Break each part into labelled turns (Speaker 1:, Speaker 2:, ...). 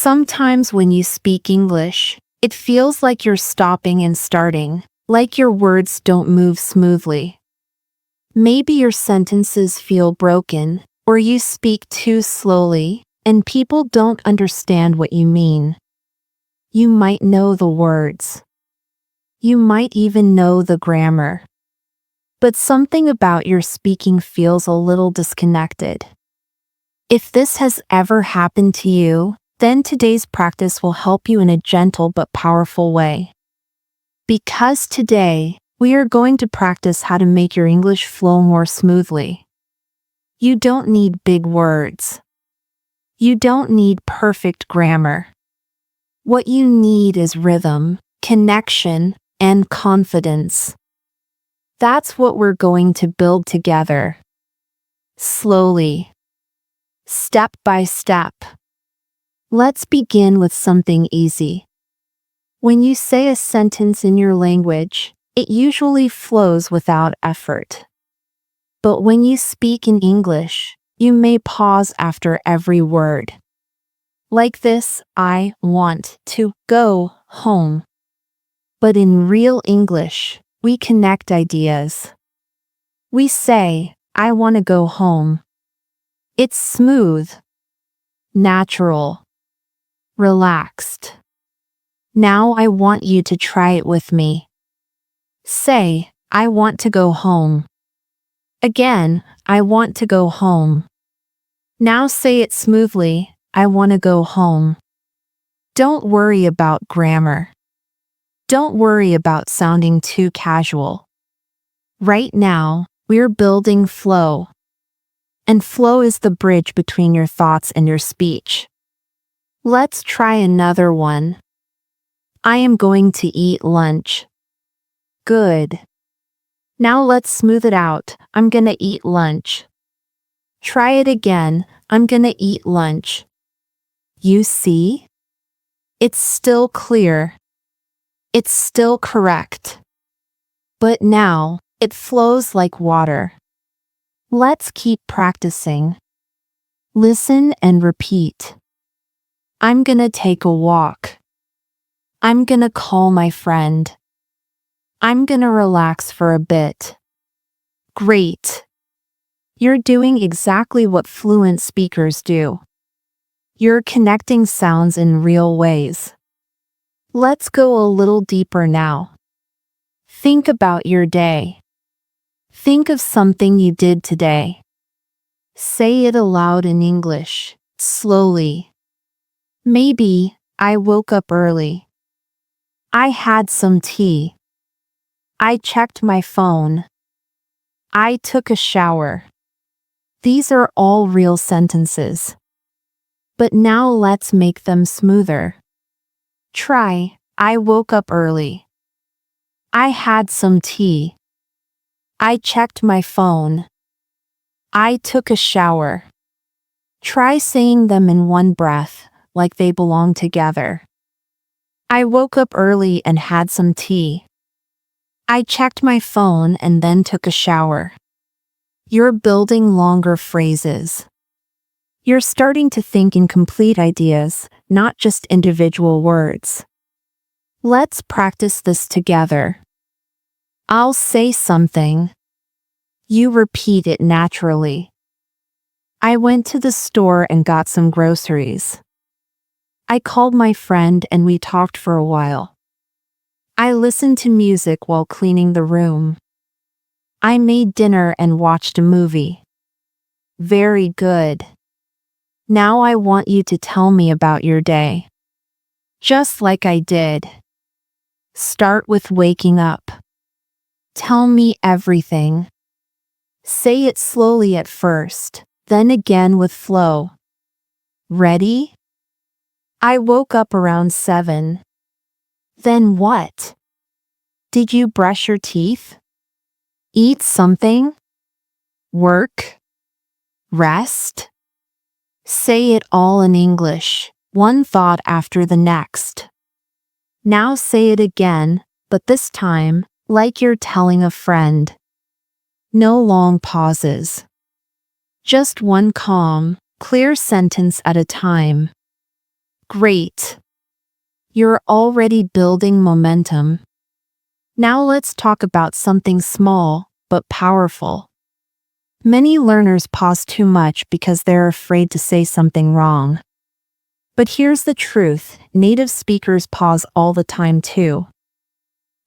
Speaker 1: Sometimes when you speak English, it feels like you're stopping and starting, like your words don't move smoothly. Maybe your sentences feel broken, or you speak too slowly, and people don't understand what you mean. You might know the words. You might even know the grammar. But something about your speaking feels a little disconnected. If this has ever happened to you, then today's practice will help you in a gentle but powerful way. Because today, we are going to practice how to make your English flow more smoothly. You don't need big words. You don't need perfect grammar. What you need is rhythm, connection, and confidence. That's what we're going to build together. Slowly. Step by step. Let's begin with something easy. When you say a sentence in your language, it usually flows without effort. But when you speak in English, you may pause after every word. Like this, I want to go home. But in real English, we connect ideas. We say, I want to go home. It's smooth, natural, relaxed. Now I want you to try it with me. Say, I want to go home. Again, I want to go home. Now say it smoothly, I want to go home. Don't worry about grammar. Don't worry about sounding too casual. Right now, we're building flow. And flow is the bridge between your thoughts and your speech. Let's try another one. I am going to eat lunch. Good. Now let's smooth it out. I'm gonna eat lunch. Try it again. I'm gonna eat lunch. You see? It's still clear. It's still correct. But now, it flows like water. Let's keep practicing. Listen and repeat. I'm gonna take a walk. I'm gonna call my friend. I'm gonna relax for a bit. Great. You're doing exactly what fluent speakers do. You're connecting sounds in real ways. Let's go a little deeper now. Think about your day. Think of something you did today. Say it aloud in English, slowly. Maybe, I woke up early. I had some tea. I checked my phone. I took a shower. These are all real sentences. But now let's make them smoother. Try, I woke up early. I had some tea. I checked my phone. I took a shower. Try saying them in one breath, like they belong together. I woke up early and had some tea. I checked my phone and then took a shower. You're building longer phrases. You're starting to think in complete ideas, not just individual words. Let's practice this together. I'll say something. You repeat it naturally. I went to the store and got some groceries. I called my friend and we talked for a while. I listened to music while cleaning the room. I made dinner and watched a movie. Very good. Now I want you to tell me about your day. Just like I did. Start with waking up. Tell me everything. Say it slowly at first, then again with flow. Ready? I woke up around 7. Then what? Did you brush your teeth? Eat something? Work? Rest? Say it all in English, one thought after the next. Now say it again, but this time, like you're telling a friend. No long pauses. Just one calm, clear sentence at a time. Great. You're already building momentum. Now let's talk about something small but powerful. Many learners pause too much because they're afraid to say something wrong. But here's the truth, native speakers pause all the time too.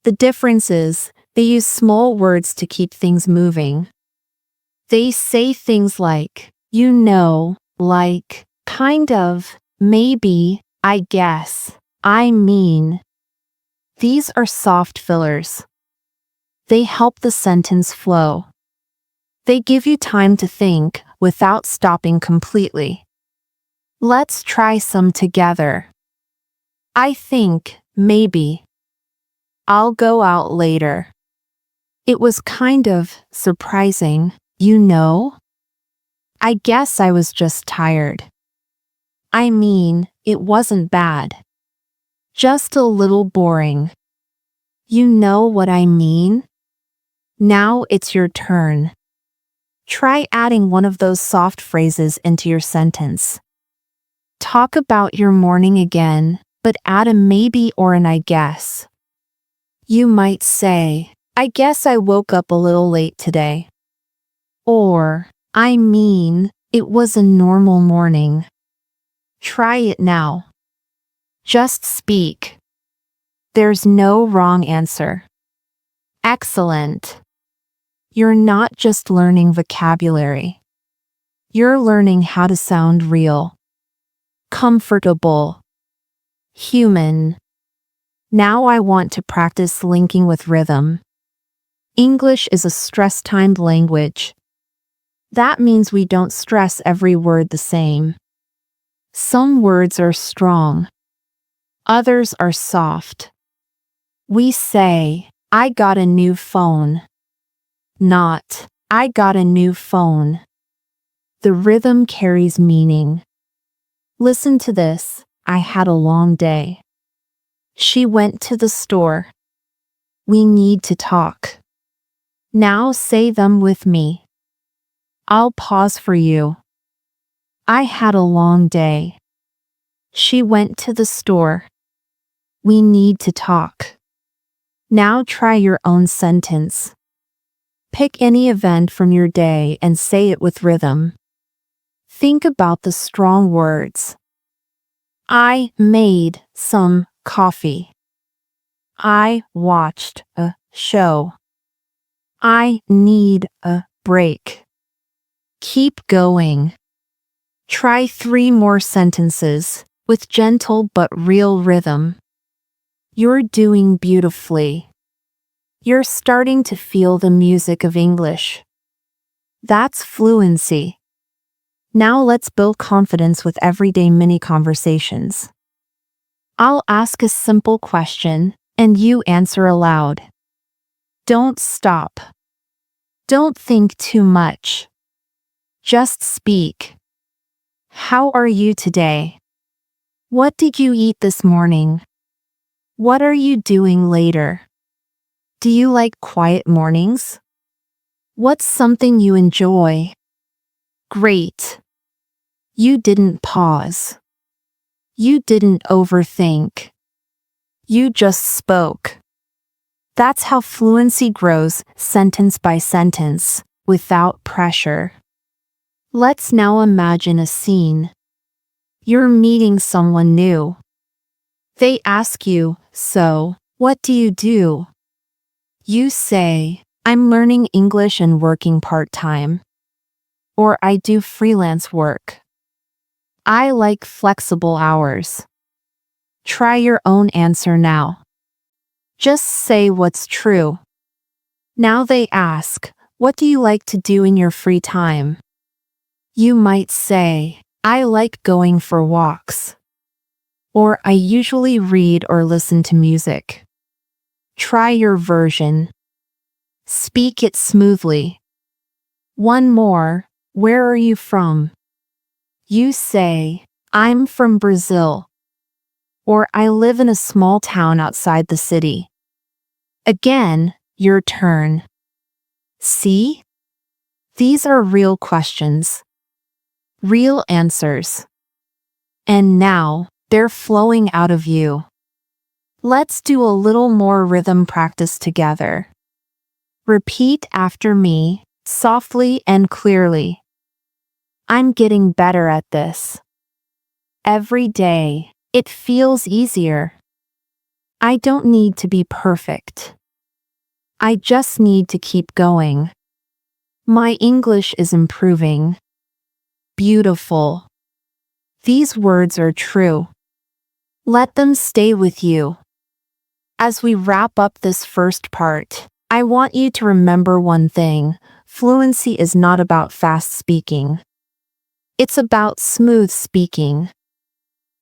Speaker 1: The difference is, they use small words to keep things moving. They say things like, you know, like, kind of, maybe, I guess, I mean. These are soft fillers. They help the sentence flow. They give you time to think without stopping completely. Let's try some together. I think, maybe. I'll go out later. It was kind of surprising, you know? I guess I was just tired. I mean, it wasn't bad. Just a little boring. You know what I mean? Now it's your turn. Try adding one of those soft phrases into your sentence. Talk about your morning again, but add a maybe or an I guess. You might say, I guess I woke up a little late today. Or, I mean, it was a normal morning. Try it now. Just speak. There's no wrong answer. Excellent. You're not just learning vocabulary. You're learning how to sound real, comfortable, human. Now I want to practice linking with rhythm. English is a stress-timed language. That means we don't stress every word the same. Some words are strong. Others are soft. We say, I got a new phone. Not, I got a new phone. The rhythm carries meaning. Listen to this, I had a long day. She went to the store. We need to talk. Now say them with me. I'll pause for you. I had a long day. She went to the store. We need to talk. Now try your own sentence. Pick any event from your day and say it with rhythm. Think about the strong words. I made some coffee. I watched a show. I need a break. Keep going. Try 3 more sentences with gentle but real rhythm. You're doing beautifully. You're starting to feel the music of English. That's fluency. Now let's build confidence with everyday mini conversations. I'll ask a simple question, and you answer aloud. Don't stop. Don't think too much. Just speak. How are you today? What did you eat this morning? What are you doing later? Do you like quiet mornings? What's something you enjoy? Great. You didn't pause. You didn't overthink. You just spoke. That's how fluency grows, sentence by sentence, without pressure. Let's now imagine a scene. You're meeting someone new. They ask you, so, what do you do? You say, I'm learning English and working part-time. Or I do freelance work. I like flexible hours. Try your own answer now. Just say what's true. Now they ask, what do you like to do in your free time? You might say, I like going for walks. Or I usually read or listen to music. Try your version. Speak it smoothly. One more, where are you from? You say, I'm from Brazil. Or I live in a small town outside the city. Again, your turn. See? These are real questions. Real answers. And now, They're flowing out of you. Let's do a little more rhythm practice together. Repeat after me, softly and clearly. I'm getting better at this. Every day, it feels easier. I don't need to be perfect. I just need to keep going. My English is improving. Beautiful. These words are true. Let them stay with you. As we wrap up this first part, I want you to remember one thing. Fluency is not about fast speaking. It's about smooth speaking.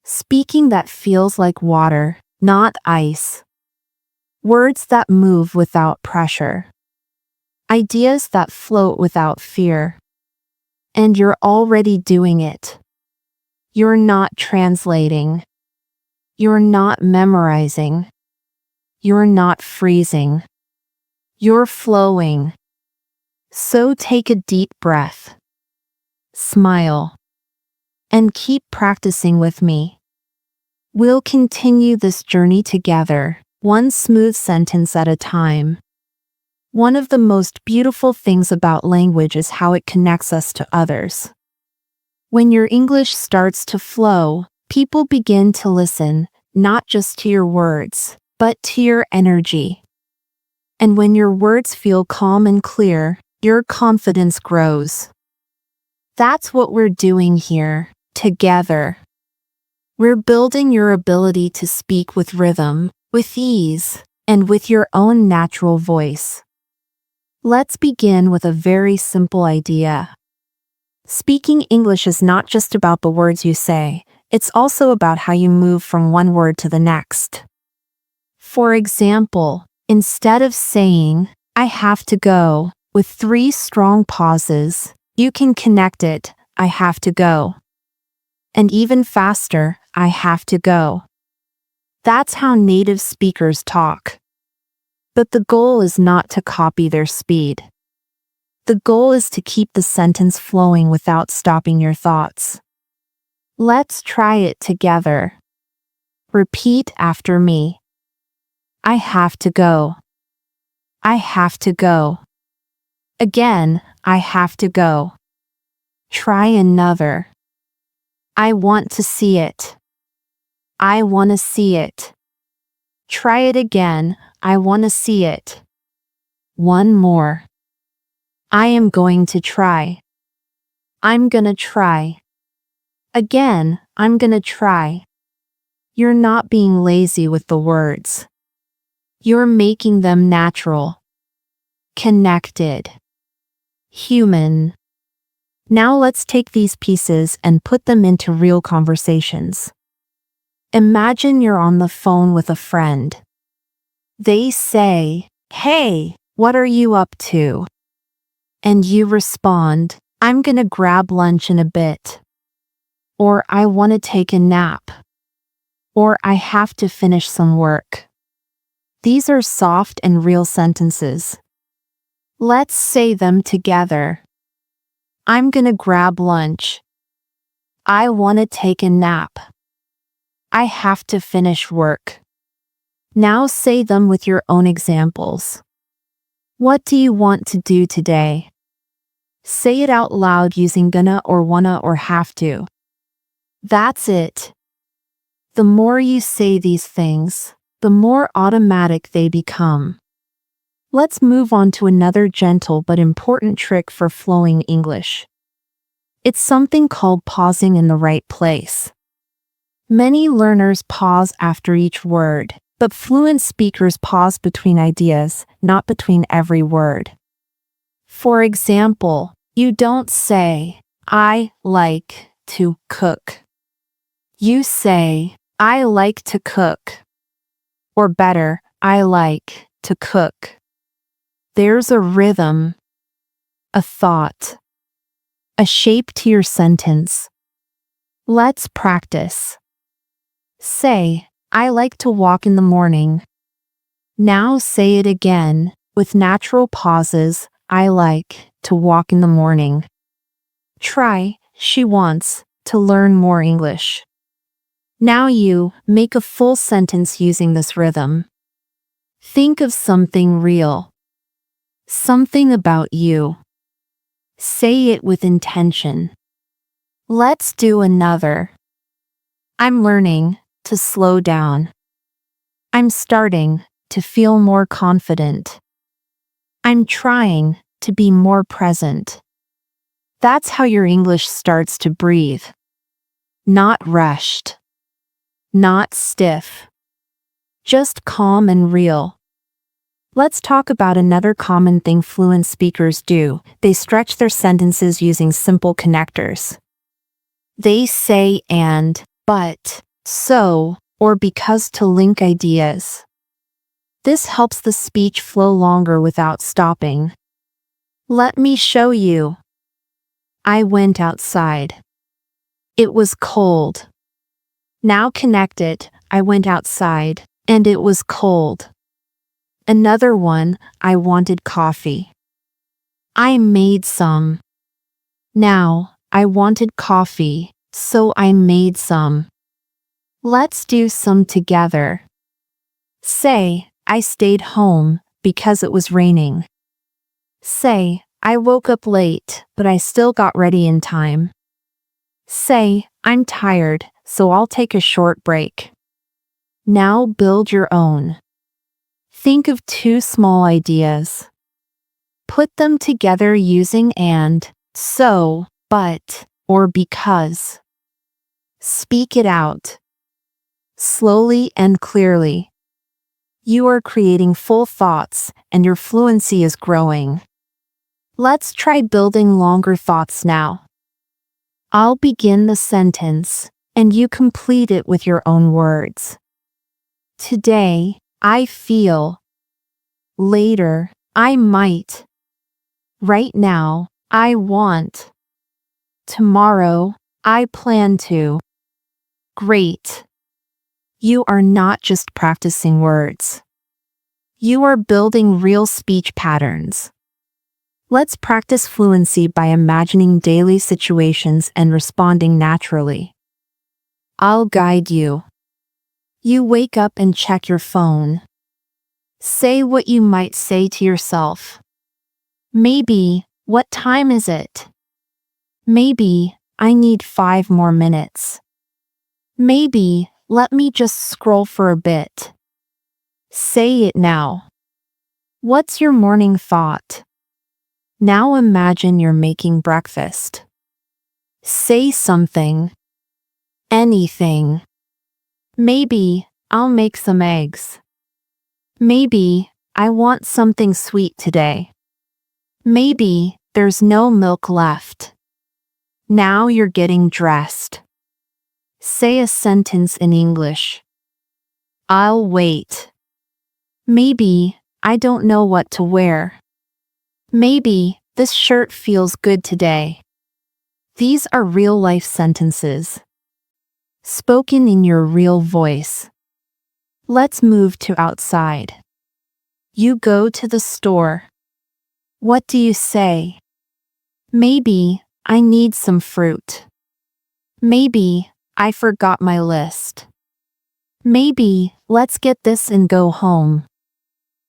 Speaker 1: Speaking that feels like water, not ice. Words that move without pressure. Ideas that float without fear. And you're already doing it. You're not translating. You're not memorizing. You're not freezing. You're flowing. So take a deep breath. Smile. And keep practicing with me. We'll continue this journey together, one smooth sentence at a time. One of the most beautiful things about language is how it connects us to others. When your English starts to flow, people begin to listen, not just to your words, but to your energy. And when your words feel calm and clear, your confidence grows. That's what we're doing here, together. We're building your ability to speak with rhythm, with ease, and with your own natural voice. Let's begin with a very simple idea. Speaking English is not just about the words you say, it's also about how you move from one word to the next. For example, instead of saying, I have to go, with 3 strong pauses, you can connect it, I have to go. And even faster, I have to go. That's how native speakers talk. But the goal is not to copy their speed. The goal is to keep the sentence flowing without stopping your thoughts. Let's try it together. Repeat after me. I have to go. I have to go. Again, I have to go. Try another. I want to see it. I want to see it. Try it again, I want to see it. One more. I am going to try. I'm gonna try. Again, I'm gonna try. You're not being lazy with the words. You're making them natural. Connected. Human. Now let's take these pieces and put them into real conversations. Imagine you're on the phone with a friend. They say, "Hey, what are you up to?" And you respond, "I'm gonna grab lunch in a bit." Or "I want to take a nap." Or "I have to finish some work." These are soft and real sentences. Let's say them together. I'm gonna grab lunch. I want to take a nap. I have to finish work. Now say them with your own examples. What do you want to do today? Say it out loud using gonna or wanna or have to. That's it. The more you say these things, the more automatic they become. Let's move on to another gentle but important trick for flowing English. It's something called pausing in the right place. Many learners pause after each word, but fluent speakers pause between ideas, not between every word. For example, you don't say, "I like to cook." You say, "I like to cook." Or better, "I like to cook." There's a rhythm, a thought, a shape to your sentence. Let's practice. Say, "I like to walk in the morning." Now say it again, with natural pauses, "I like to walk in the morning." Try, "She wants to learn more English." Now you make a full sentence using this rhythm. Think of something real. Something about you. Say it with intention. Let's do another. I'm learning to slow down. I'm starting to feel more confident. I'm trying to be more present. That's how your English starts to breathe. Not rushed. Not stiff. Just calm and real. Let's talk about another common thing fluent speakers do. They stretch their sentences using simple connectors. They say and, but, so, or because to link ideas. This helps the speech flow longer without stopping. Let me show you. I went outside. It was cold. Now connect it. I went outside, and it was cold. Another one, I wanted coffee. I made some. Now, I wanted coffee, so I made some. Let's do some together. Say, I stayed home because it was raining. Say, I woke up late, but I still got ready in time. Say, I'm tired, so I'll take a short break. Now build your own. Think of two small ideas. Put them together using and, so, but, or because. Speak it out. Slowly and clearly. You are creating full thoughts, and your fluency is growing. Let's try building longer thoughts now. I'll begin the sentence, and you complete it with your own words. Today, I feel. Later, I might. Right now, I want. Tomorrow, I plan to. Great. You are not just practicing words. You are building real speech patterns. Let's practice fluency by imagining daily situations and responding naturally. I'll guide you. You wake up and check your phone. Say what you might say to yourself. Maybe, what time is it? Maybe, I need 5 more minutes. Maybe, let me just scroll for a bit. Say it now. What's your morning thought? Now imagine you're making breakfast. Say something. Anything. Maybe, I'll make some eggs. Maybe, I want something sweet today. Maybe, there's no milk left. Now you're getting dressed. Say a sentence in English. I'll wait. Maybe, I don't know what to wear. Maybe, this shirt feels good today. These are real-life sentences. Spoken in your real voice. Let's move to outside. You go to the store. What do you say? Maybe, I need some fruit. Maybe, I forgot my list. Maybe, let's get this and go home.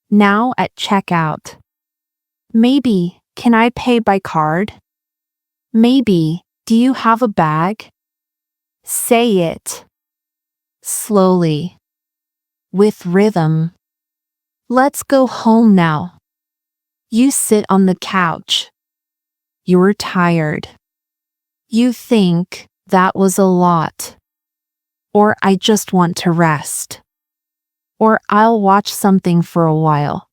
Speaker 1: Now at checkout. Maybe, can I pay by card? Maybe, do you have a bag? Say it. Slowly. With rhythm. Let's go home now. You sit on the couch. You're tired. You think, that was a lot. Or I just want to rest. Or I'll watch something for a while.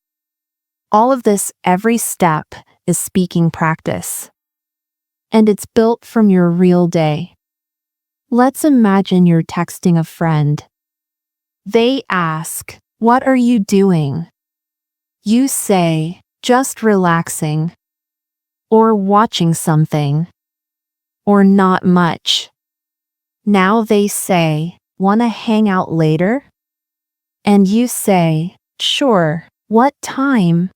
Speaker 1: All of this, every step, is speaking practice. And it's built from your real day. Let's imagine you're texting a friend. They ask, what are you doing? You say, just relaxing. Or watching something. Or not much. Now they say, wanna hang out later? And you say, sure, what time?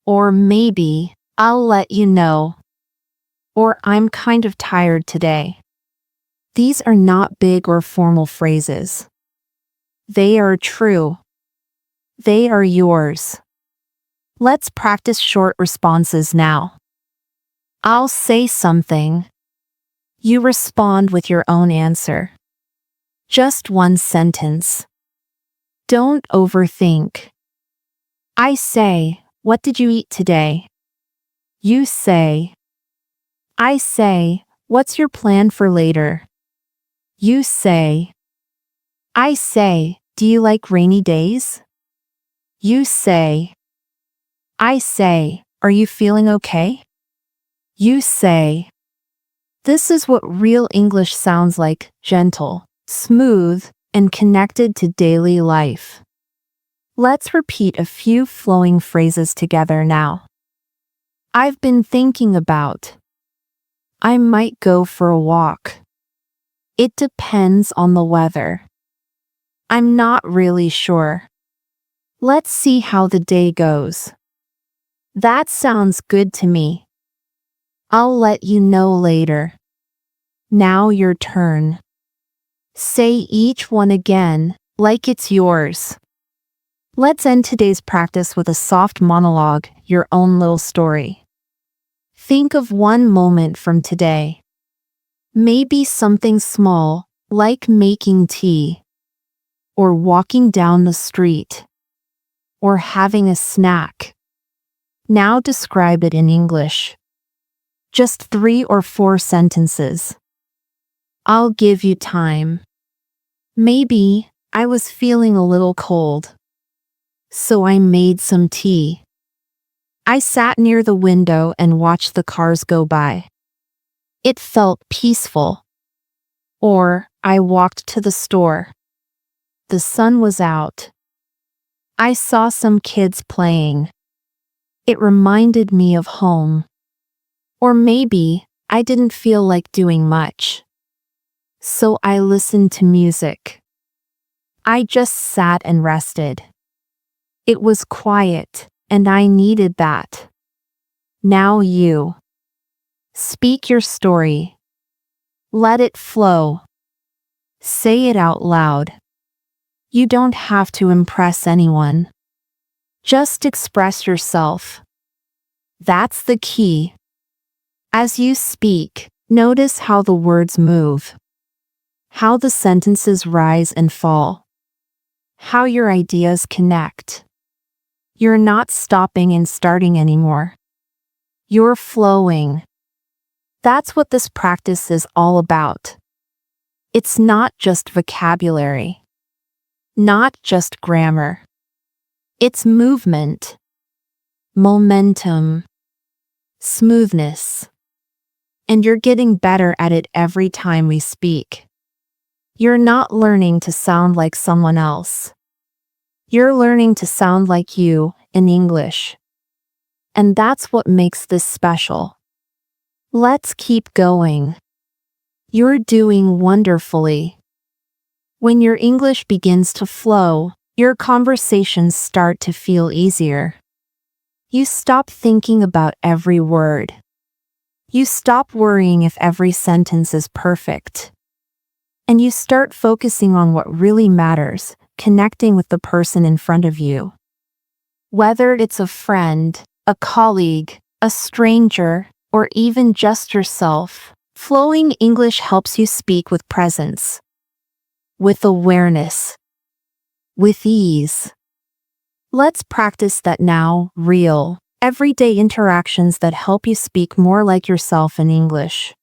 Speaker 1: Or maybe, I'll let you know. Or I'm kind of tired today. These are not big or formal phrases. They are true. They are yours. Let's practice short responses now. I'll say something. You respond with your own answer. Just one sentence. Don't overthink. I say, what did you eat today? You say. I say, what's your plan for later? You say. I say, do you like rainy days? You say. I say, are you feeling okay? You say. This is what real English sounds like: gentle, smooth, and connected to daily life. Let's repeat a few flowing phrases together now. I've been thinking about. I might go for a walk. It depends on the weather. I'm not really sure. Let's see how the day goes. That sounds good to me. I'll let you know later. Now your turn. Say each one again, like it's yours. Let's end today's practice with a soft monologue, your own little story. Think of one moment from today. Maybe something small, like making tea, or walking down the street, or having a snack. Now describe it in English. Just 3 or 4 sentences. I'll give you time. Maybe I was feeling a little cold, so I made some tea. I sat near the window and watched the cars go by. It felt peaceful. Or, I walked to the store. The sun was out. I saw some kids playing. It reminded me of home. Or maybe, I didn't feel like doing much. So I listened to music. I just sat and rested. It was quiet, and I needed that. Now you. Speak your story. Let it flow. Say it out loud. You don't have to impress anyone. Just express yourself. That's the key. As you speak, notice how the words move. How the sentences rise and fall. How your ideas connect. You're not stopping and starting anymore. You're flowing. That's what this practice is all about. It's not just vocabulary. Not just grammar. It's movement. Momentum. Smoothness. And you're getting better at it every time we speak. You're not learning to sound like someone else. You're learning to sound like you in English. And that's what makes this special. Let's keep going. You're doing wonderfully. When your English begins to flow, your conversations start to feel easier. You stop thinking about every word. You stop worrying if every sentence is perfect. And you start focusing on what really matters, connecting with the person in front of you. Whether it's a friend, a colleague, a stranger, or even just yourself, flowing English helps you speak with presence, with awareness, with ease. Let's practice that now, real, everyday interactions that help you speak more like yourself in English.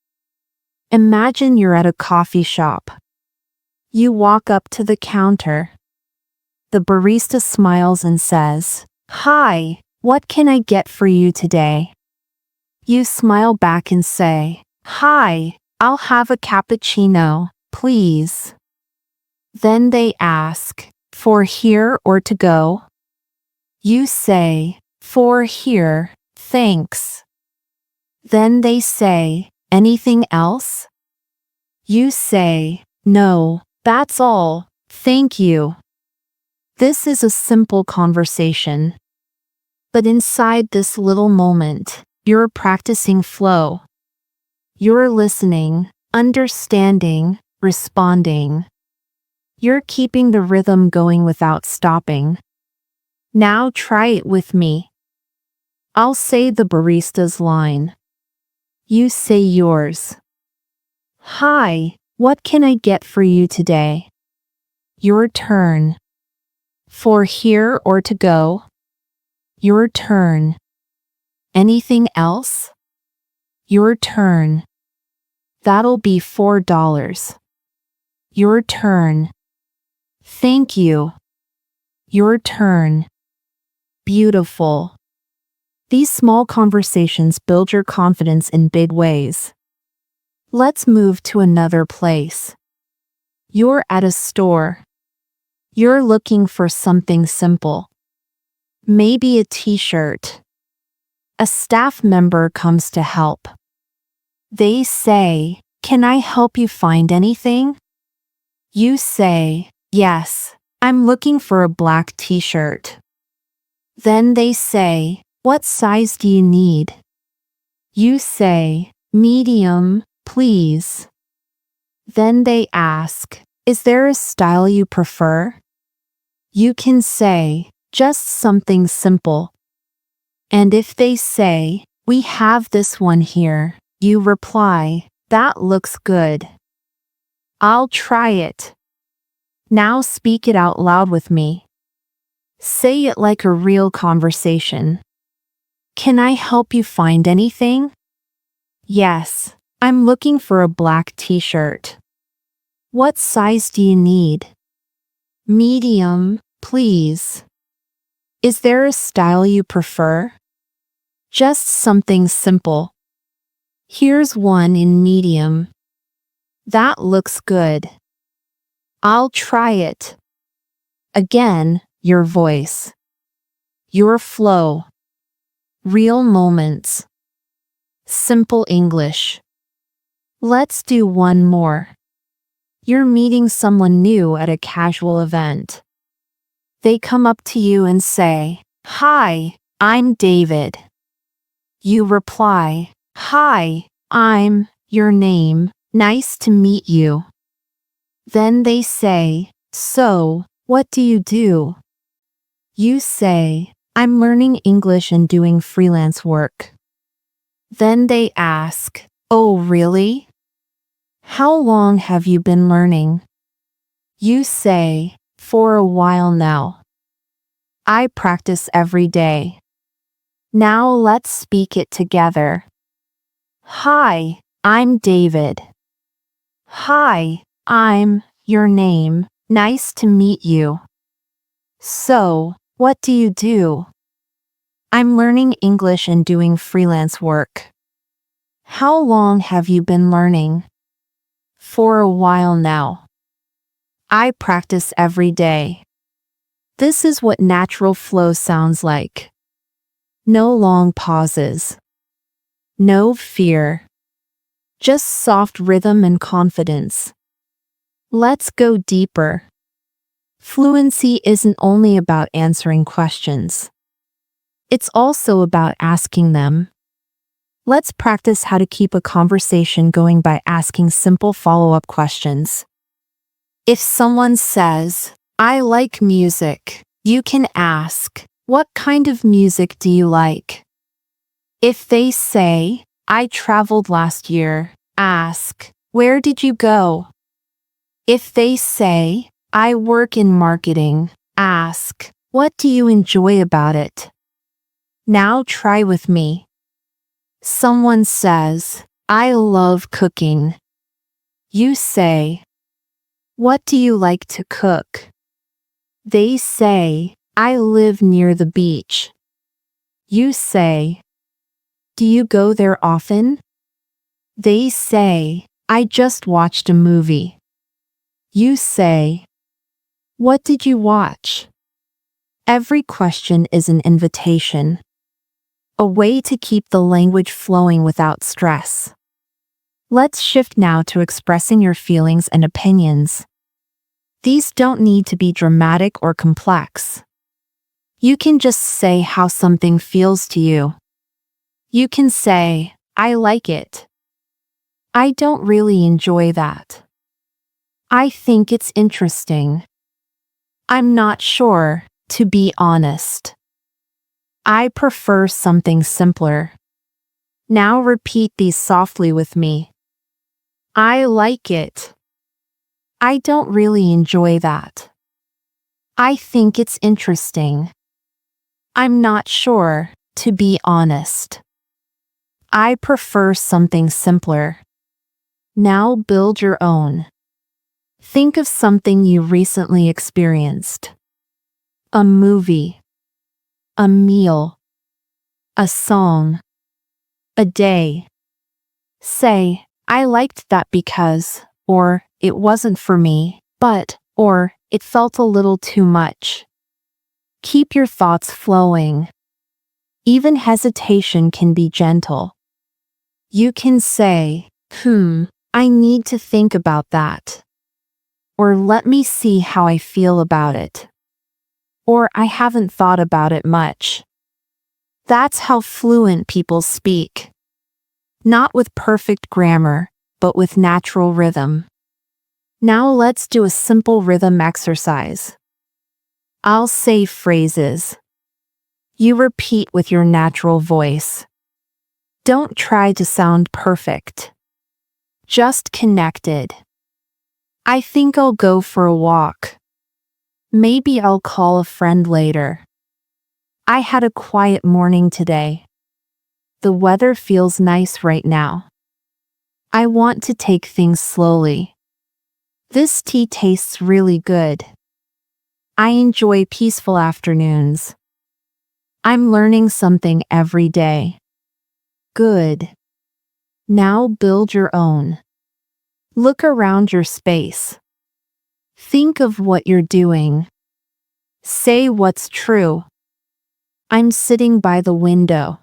Speaker 1: Imagine you're at a coffee shop. You walk up to the counter. The barista smiles and says, "Hi, what can I get for you today?" You smile back and say, "Hi, I'll have a cappuccino, please." Then they ask, "For here or to go?" You say, "For here, thanks." Then they say, "Anything else?" You say, "No, that's all, thank you." This is a simple conversation. But inside this little moment, you're practicing flow. You're listening, understanding, responding. You're keeping the rhythm going without stopping. Now try it with me. I'll say the barista's line. You say yours. Hi, what can I get for you today? Your turn. For here or to go? Your turn. Anything else? Your turn. That'll be $4. Your turn. Thank you. Your turn. Beautiful. These small conversations build your confidence in big ways. Let's move to another place. You're at a store. You're looking for something simple. Maybe a t-shirt. A staff member comes to help. They say, "Can I help you find anything?" You say, "Yes, I'm looking for a black t-shirt." Then they say, "What size do you need?" You say, "Medium, please." Then they ask, "Is there a style you prefer?" You can say, "Just something simple." And if they say, "We have this one here," you reply, "That looks good. I'll try it." Now speak it out loud with me. Say it like a real conversation. Can I help you find anything? Yes, I'm looking for a black t-shirt. What size do you need? Medium, please. Is there a style you prefer? Just something simple. Here's one in medium. That looks good. I'll try it. Again, your voice. Your flow. Real moments. Simple English. Let's do one more. You're meeting someone new at a casual event. They come up to you and say, "Hi, I'm David." You reply, "Hi, I'm your name. Nice to meet you." Then they say, "So, what do you do?" You say, "I'm learning English and doing freelance work." Then they ask, "Oh, really? How long have you been learning?" You say, "For a while now. I practice every day." Now let's speak it together. Hi, I'm David. Hi, I'm your name. Nice to meet you. So, what do you do? I'm learning English and doing freelance work. How long have you been learning? For a while now. I practice every day. This is what natural flow sounds like. No long pauses. No fear. Just soft rhythm and confidence. Let's go deeper. Fluency isn't only about answering questions. It's also about asking them. Let's practice how to keep a conversation going by asking simple follow-up questions. If someone says, "I like music," you can ask, "What kind of music do you like?" If they say, "I traveled last year," ask, "Where did you go?" If they say, "I work in marketing," ask, "What do you enjoy about it?" Now try with me. Someone says, "I love cooking." You say, "What do you like to cook?" They say, "I live near the beach." You say, "Do you go there often?" They say, "I just watched a movie." You say, "What did you watch?" Every question is an invitation. A way to keep the language flowing without stress. Let's shift now to expressing your feelings and opinions. These don't need to be dramatic or complex. You can just say how something feels to you. You can say, "I like it." I don't really enjoy that. I think it's interesting. I'm not sure, to be honest. I prefer something simpler. Now repeat these softly with me. I like it. I don't really enjoy that. I think it's interesting. I'm not sure, to be honest. I prefer something simpler. Now build your own. Think of something you recently experienced. A movie. A meal. A song. A day. Say, I liked that because, or, it wasn't for me, but, or, it felt a little too much. Keep your thoughts flowing. Even hesitation can be gentle. You can say, I need to think about that. Or let me see how I feel about it. Or I haven't thought about it much. That's how fluent people speak. Not with perfect grammar, but with natural rhythm. Now let's do a simple rhythm exercise. I'll say phrases. You repeat with your natural voice. Don't try to sound perfect. Just connected. I think I'll go for a walk. Maybe I'll call a friend later. I had a quiet morning today. The weather feels nice right now. I want to take things slowly. This tea tastes really good. I enjoy peaceful afternoons. I'm learning something every day. Good. Now build your own. Look around your space. Think of what you're doing. Say what's true. I'm sitting by the window.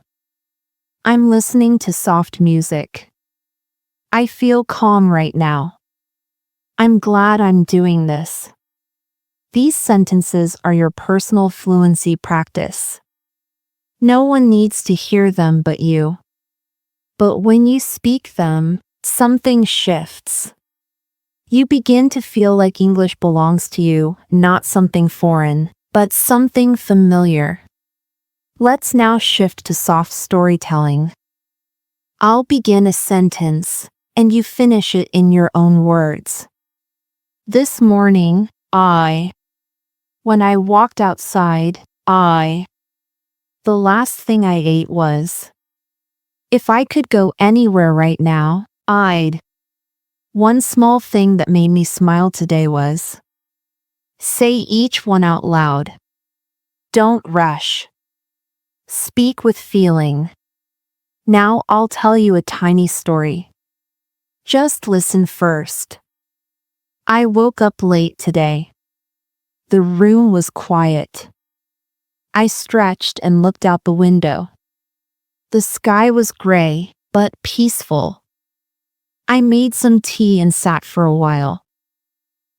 Speaker 1: I'm listening to soft music. I feel calm right now. I'm glad I'm doing this. These sentences are your personal fluency practice. No one needs to hear them but you. But when you speak them, something shifts. You begin to feel like English belongs to you, not something foreign, but something familiar. Let's now shift to soft storytelling. I'll begin a sentence, and you finish it in your own words. This morning, when I walked outside, the last thing I ate was. If I could go anywhere right now, I'd. One small thing that made me smile today was. Say each one out loud. Don't rush. Speak with feeling. Now I'll tell you a tiny story. Just listen first. I woke up late today. The room was quiet. I stretched and looked out the window. The sky was gray, but peaceful. I made some tea and sat for a while.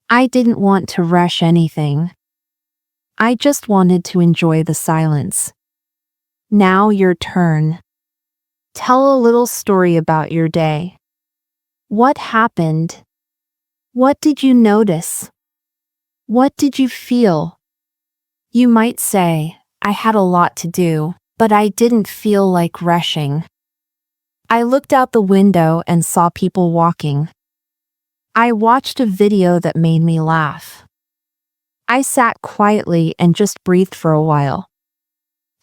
Speaker 1: I didn't want to rush anything. I just wanted to enjoy the silence. Now your turn. Tell a little story about your day. What happened? What did you notice? What did you feel? You might say, I had a lot to do, but I didn't feel like rushing. I looked out the window and saw people walking. I watched a video that made me laugh. I sat quietly and just breathed for a while.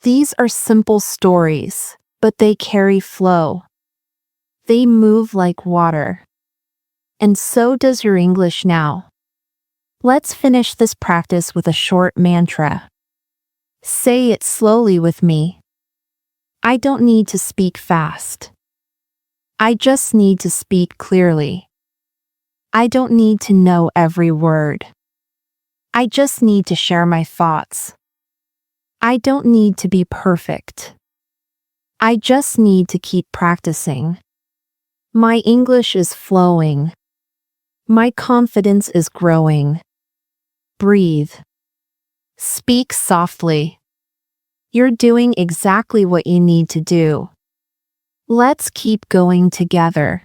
Speaker 1: These are simple stories, but they carry flow. They move like water. And so does your English now. Let's finish this practice with a short mantra. Say it slowly with me. I don't need to speak fast. I just need to speak clearly. I don't need to know every word. I just need to share my thoughts. I don't need to be perfect. I just need to keep practicing. My English is flowing. My confidence is growing. Breathe. Speak softly. You're doing exactly what you need to do. Let's keep going together.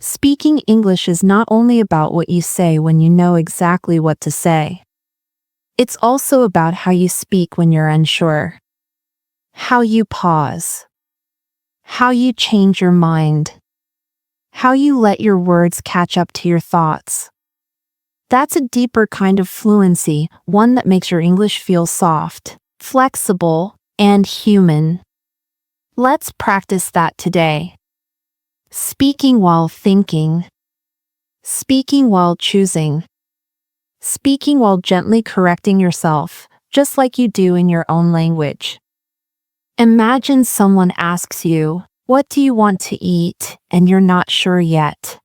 Speaker 1: Speaking English is not only about what you say when you know exactly what to say. It's also about how you speak when you're unsure. How you pause. How you change your mind. How you let your words catch up to your thoughts. That's a deeper kind of fluency, one that makes your English feel soft, flexible, and human. Let's practice that today. Speaking while thinking. Speaking while choosing. Speaking while gently correcting yourself, just like you do in your own language. Imagine someone asks you, "What do you want to eat?" and you're not sure yet.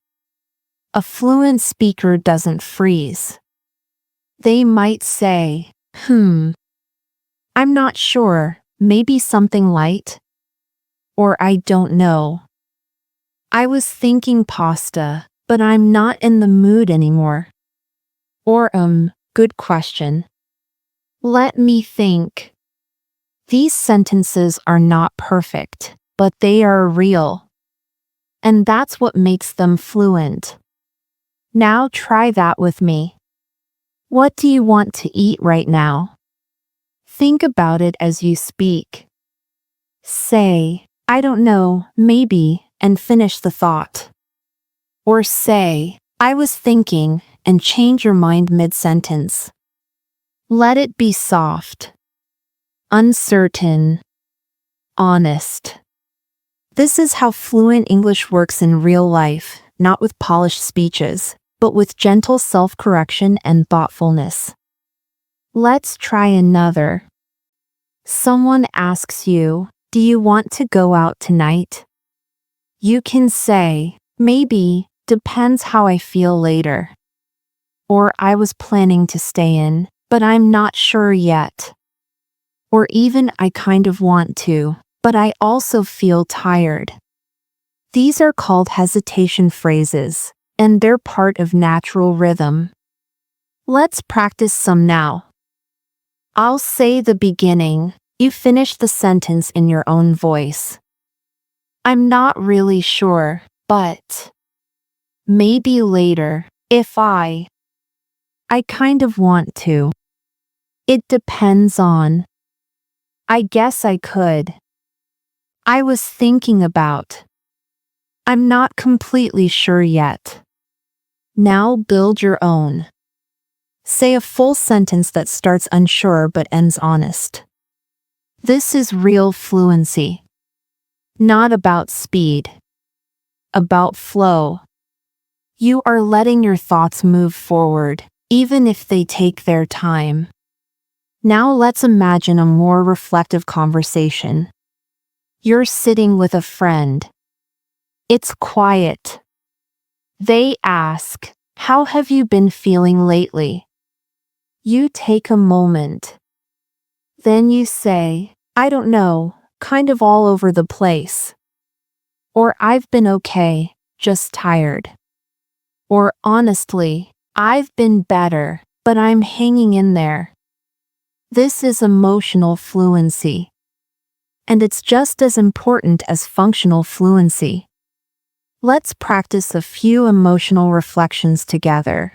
Speaker 1: A fluent speaker doesn't freeze. They might say, I'm not sure, maybe something light? Or I don't know. I was thinking pasta, but I'm not in the mood anymore. Or, good question. Let me think. These sentences are not perfect, but they are real. And that's what makes them fluent. Now try that with me. What do you want to eat right now? Think about it as you speak. Say, I don't know, maybe, and finish the thought. Or say, I was thinking, and change your mind mid-sentence. Let it be soft, uncertain, honest. This is how fluent English works in real life, not with polished speeches, but with gentle self-correction and thoughtfulness. Let's try another. Someone asks you, do you want to go out tonight? You can say, maybe, depends how I feel later. Or I was planning to stay in, but I'm not sure yet. Or even I kind of want to, but I also feel tired. These are called hesitation phrases, and they're part of natural rhythm. Let's practice some now. I'll say the beginning, you finish the sentence in your own voice. I'm not really sure, but maybe later, if I kind of want to. It depends on. I guess I could. I was thinking about. I'm not completely sure yet. Now build your own. Say a full sentence that starts unsure but ends honest. This is real fluency. Not about speed. About flow. You are letting your thoughts move forward, even if they take their time. Now let's imagine a more reflective conversation. You're sitting with a friend. It's quiet. They ask, how have you been feeling lately? You take a moment. Then you say, I don't know, kind of all over the place. Or I've been okay, just tired. Or honestly, I've been better, but I'm hanging in there. This is emotional fluency. And it's just as important as functional fluency. Let's practice a few emotional reflections together.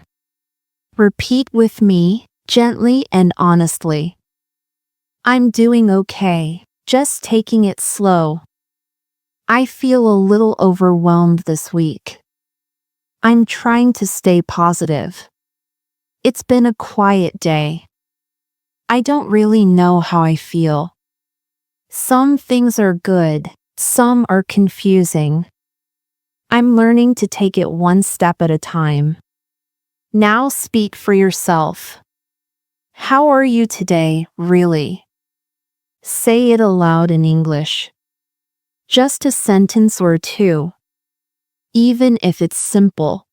Speaker 1: Repeat with me, gently and honestly. I'm doing okay, just taking it slow. I feel a little overwhelmed this week. I'm trying to stay positive. It's been a quiet day. I don't really know how I feel. Some things are good, some are confusing. I'm learning to take it one step at a time. Now speak for yourself. How are you today, really? Say it aloud in English. Just a sentence or two. Even if it's simple.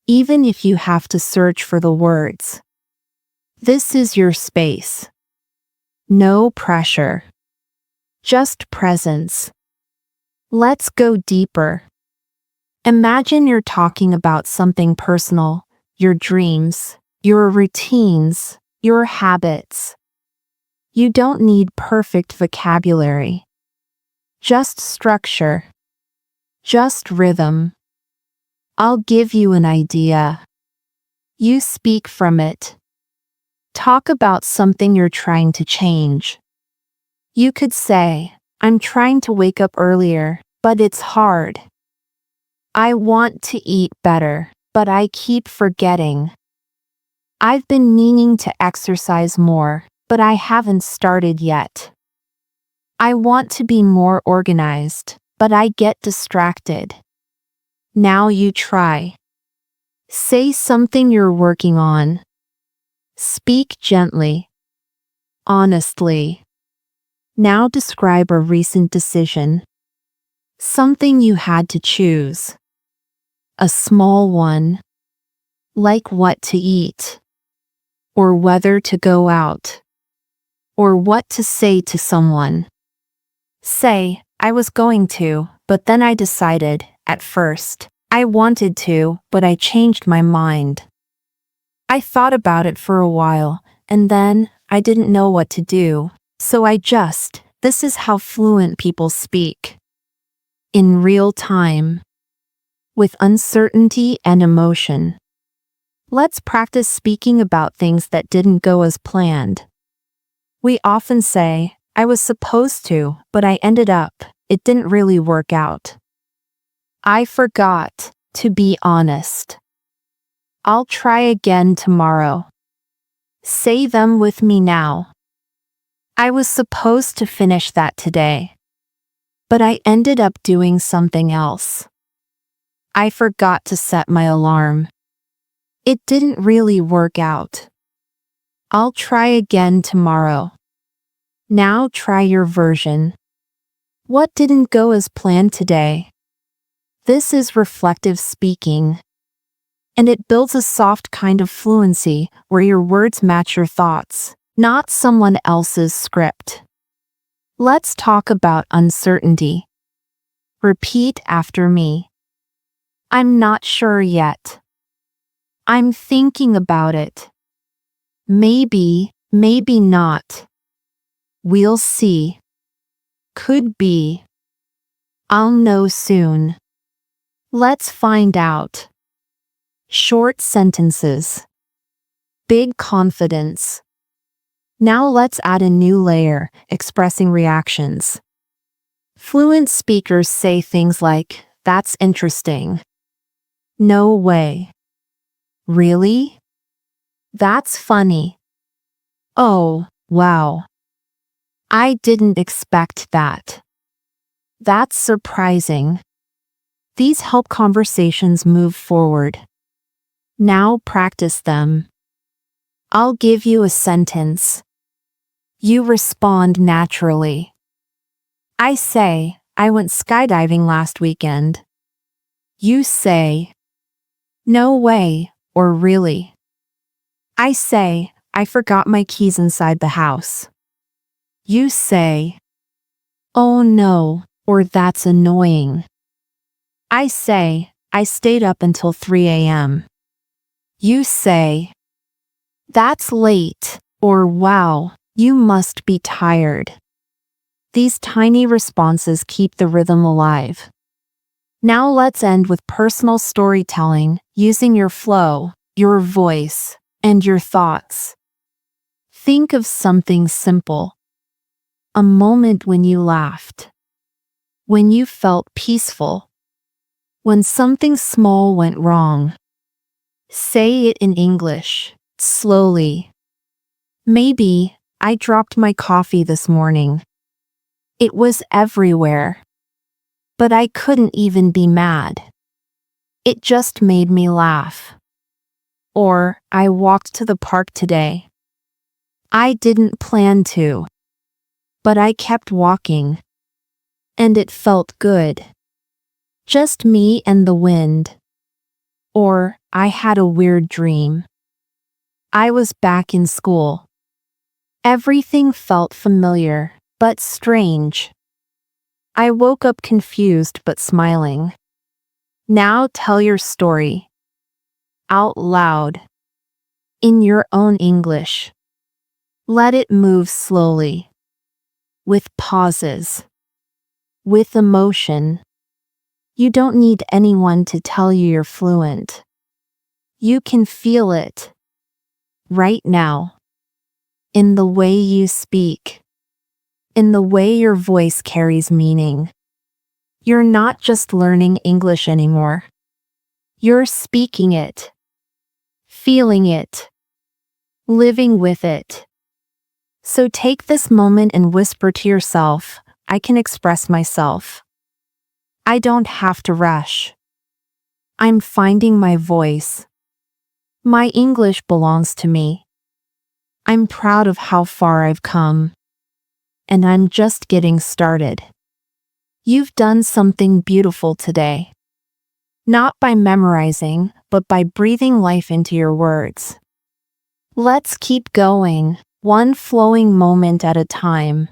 Speaker 1: Even if you have to search for the words. This is your space. No pressure. Just presence. Let's go deeper. Imagine you're talking about something personal, your dreams, your routines, your habits. You don't need perfect vocabulary. Just structure. Just rhythm. I'll give you an idea. You speak from it. Talk about something you're trying to change. You could say, I'm trying to wake up earlier, but it's hard. I want to eat better, but I keep forgetting. I've been meaning to exercise more, but I haven't started yet. I want to be more organized, but I get distracted. Now you try. Say something you're working on. Speak gently. Honestly. Now describe a recent decision. Something you had to choose. A small one. Like what to eat. Or whether to go out. Or what to say to someone. Say, I was going to, but then I decided, at first, I wanted to, but I changed my mind. I thought about it for a while, and then, I didn't know what to do, so this is how fluent people speak. In real time. With uncertainty and emotion. Let's practice speaking about things that didn't go as planned. We often say, I was supposed to, but I ended up, it didn't really work out. I forgot, to be honest. I'll try again tomorrow. Say them with me now. I was supposed to finish that today. But I ended up doing something else. I forgot to set my alarm. It didn't really work out. I'll try again tomorrow. Now try your version. What didn't go as planned today? This is reflective speaking. And it builds a soft kind of fluency where your words match your thoughts, not someone else's script. Let's talk about uncertainty. Repeat after me. I'm not sure yet. I'm thinking about it. Maybe, maybe not. We'll see. Could be. I'll know soon. Let's find out. Short sentences. Big confidence. Now let's add a new layer, expressing reactions. Fluent speakers say things like, that's interesting. No way. Really? That's funny. Oh, wow. I didn't expect that. That's surprising. These help conversations move forward. Now practice them. I'll give you a sentence. You respond naturally. I say, I went skydiving last weekend. You say, no way, or really. I say, I forgot my keys inside the house. You say, oh no, or that's annoying. I say, I stayed up until 3 a.m. You say, that's late, or wow, you must be tired. These tiny responses keep the rhythm alive. Now let's end with personal storytelling, using your flow, your voice, and your thoughts. Think of something simple. A moment when you laughed. When you felt peaceful. When something small went wrong. Say it in English, slowly. Maybe, I dropped my coffee this morning. It was everywhere. But I couldn't even be mad. It just made me laugh. Or, I walked to the park today. I didn't plan to. But I kept walking. And it felt good. Just me and the wind. Or, I had a weird dream. I was back in school. Everything felt familiar, but strange. I woke up confused but smiling. Now tell your story. Out loud. In your own English. Let it move slowly. With pauses. With emotion. You don't need anyone to tell you you're fluent. You can feel it right now, in the way you speak, in the way your voice carries meaning. You're not just learning English anymore. You're speaking it, feeling it, living with it. So take this moment and whisper to yourself, I can express myself. I don't have to rush. I'm finding my voice. My English belongs to me. I'm proud of how far I've come. And I'm just getting started. You've done something beautiful today. Not by memorizing, but by breathing life into your words. Let's keep going, one flowing moment at a time.